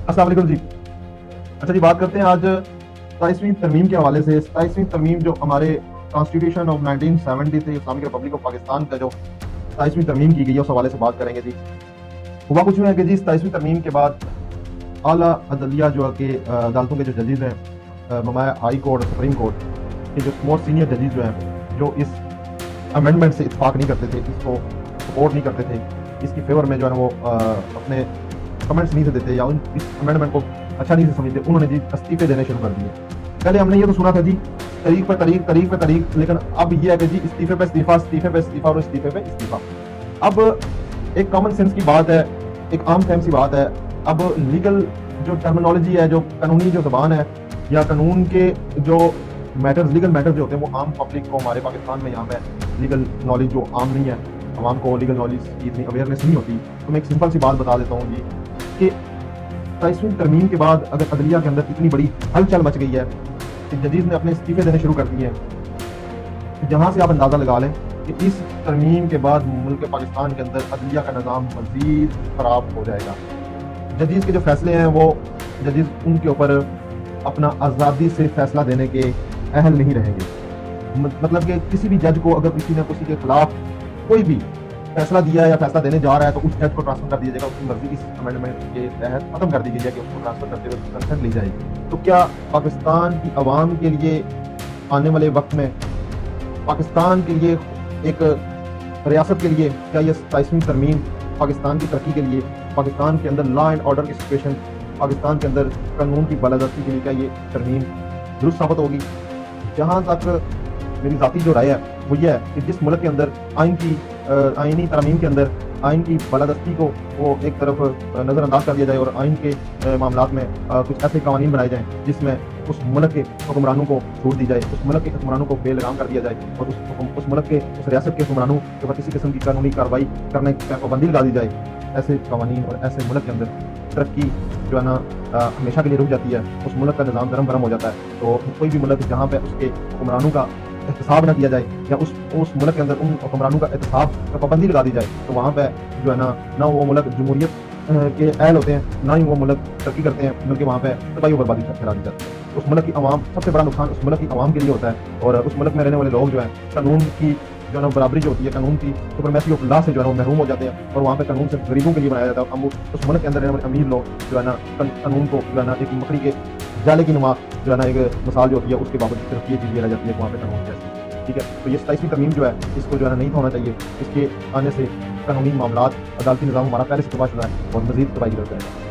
السلام علیکم جی. اچھا جی، بات کرتے ہیں آج 27ویں ترمیم کے حوالے سے. 27ویں ترمیم جو ہمارے کانسٹیٹیوشن آف 1970 سے اسلامک ریپبلک آف پاکستان کا جو 27ویں ترمیم کی گئی ہے اس حوالے سے بات کریں گے جی. ہوا کچھ ہے کہ جی 27ویں ترمیم کے بعد اعلیٰ عدلیہ جو کہ عدالتوں کے جو ججز ہیں، ممایا ہائی کورٹ اور سپریم کورٹ کے جو موسٹ سینئر ججز جو ہیں، جو اس امینڈمنٹ سے اتفاق نہیں کرتے تھے، اس کو سپورٹ نہیں کرتے تھے، اس کی فیور میں جو ہے نا وہ اپنے کمنٹس نہیں سے دیتے یا اس امینڈمنٹ کو اچھا نہیں سے سمجھتے، انہوں نے جی استعفے دینے شروع کر دیے. پہلے ہم نے یہ تو سنا تھا جی طریق پہ طریق، لیکن اب یہ ہے کہ جی استعفے پہ استعفیٰ، استعفے پہ استعفیٰ اور استعفے پہ استعفیٰ. اب ایک کامن سینس کی بات ہے، ایک عام فہم سی بات ہے. اب لیگل جو ٹرمینالوجی ہے، جو قانونی جو زبان ہے یا قانون کے جو میٹرز، لیگل میٹرز جو ہوتے ہیں، وہ عام پبلک کو ہمارے پاکستان میں یہاں پہ لیگل نالج جو عام نہیں ہے، عوام کو لیگل نالج کی اتنی اویئرنیس نہیں ہوتی. تو میں ایک سمپل سی بات بتا دیتا ہوں جی کہ 27ویں ترمیم کے بعد اگر عدلیہ کے اندر اتنی بڑی ہلچل مچ گئی ہے کہ ججز نے اپنے استعفے دینے شروع کر دیے ہیں، جہاں سے آپ اندازہ لگا لیں کہ اس ترمیم کے بعد ملک پاکستان کے اندر عدلیہ کا نظام مزید خراب ہو جائے گا. ججز کے جو فیصلے ہیں وہ ججز ان کے اوپر اپنا آزادی سے فیصلہ دینے کے اہل نہیں رہیں گے. مطلب کہ کسی بھی جج کو اگر کسی نے کسی کے خلاف کوئی بھی فیصلہ دیا ہے یا فیصلہ دینے جا رہا ہے تو اس جج کو ٹرانسفر کر دیا جائے گا. اس کی مرضی اس امینڈمنٹ کے تحت ختم کر دی گئی ہے کہ اس کو ٹرانسفر کرتے ہوئے کنسنٹ لی جائے گی. تو کیا پاکستان کی عوام کے لیے آنے والے وقت میں، پاکستان کے لیے، ایک ریاست کے لیے، کیا یہ 27ویں ترمیم پاکستان کی ترقی کے لیے، پاکستان کے اندر لا اینڈ آرڈر کی سچویشن، پاکستان کے اندر قانون کی بالادستی کے لیے کیا یہ ترمیم درست ثابت ہوگی؟ جہاں تک میری ذاتی جو رائے ہے وہ یہ ہے کہ جس ملک کے اندر آئینی ترامیم کے اندر آئین کی بالادستی کو وہ ایک طرف نظر انداز کر دیا جائے اور آئین کے معاملات میں کچھ ایسے قوانین بنائے جائیں جس میں اس ملک کے حکمرانوں کو چھوٹ دی جائے، اس ملک کے حکمرانوں کو بے لگام کر دیا جائے اور اس ملک کے، اس ریاست کے حکمرانوں کے اوپر کسی قسم کی قانونی کارروائی کرنے کی پابندی لگا دی جائے. ایسے قوانین اور ایسے ملک کے اندر ترقی جو ہے نا ہمیشہ کے لیے رک جاتی ہے، اس ملک کا نظام گرم ہو جاتا ہے. تو کوئی بھی ملک جہاں پہ اس کے حکمرانوں کا احتساب نہ کیا جائے یا اس ملک کے اندر ان حکمرانوں کا احتساب پر پابندی لگا دی جائے تو وہاں پہ جو ہے نا نہ وہ ملک جمہوریت کے اہل ہوتے ہیں، نہ ہی وہ ملک ترقی کرتے ہیں، بلکہ وہاں پہ تباہی و بربادی پھیلا دی جاتی ہے. اس ملک کی عوام، سب سے بڑا نقصان اس ملک کی عوام کے لیے ہوتا ہے اور اس ملک میں رہنے والے لوگ جو ہیں قانون کی جو ہے نا برابری جو ہوتی ہے، قانون کی سپرمیسی آف لا سے جو ہے وہ محروم ہو جاتے ہیں اور وہاں پہ قانون سے غریبوں کے لیے بنایا جاتا ہے. اب اس ملک کے اندر رہنے والے امیر لوگ جو ہے نا قانون کو جو ہے نا ایک مکڑی کے جالے کی نما جو ہے نا ایک مثال جو ہوتی ہے اس کے بابت صرف یہ چیز رہ جاتی ہے کہ وہاں پہ قانون جیسی. ٹھیک ہے، تو یہ 27ویں ترمیم جو ہے اس کو جو ہے نا نہیں ہونا چاہیے. اس کے آنے سے قانونی معاملات، عدالتی نظام ہمارا پہلے سے تباہ شدہ ہے اور مزید تباہی ہو جائے گا.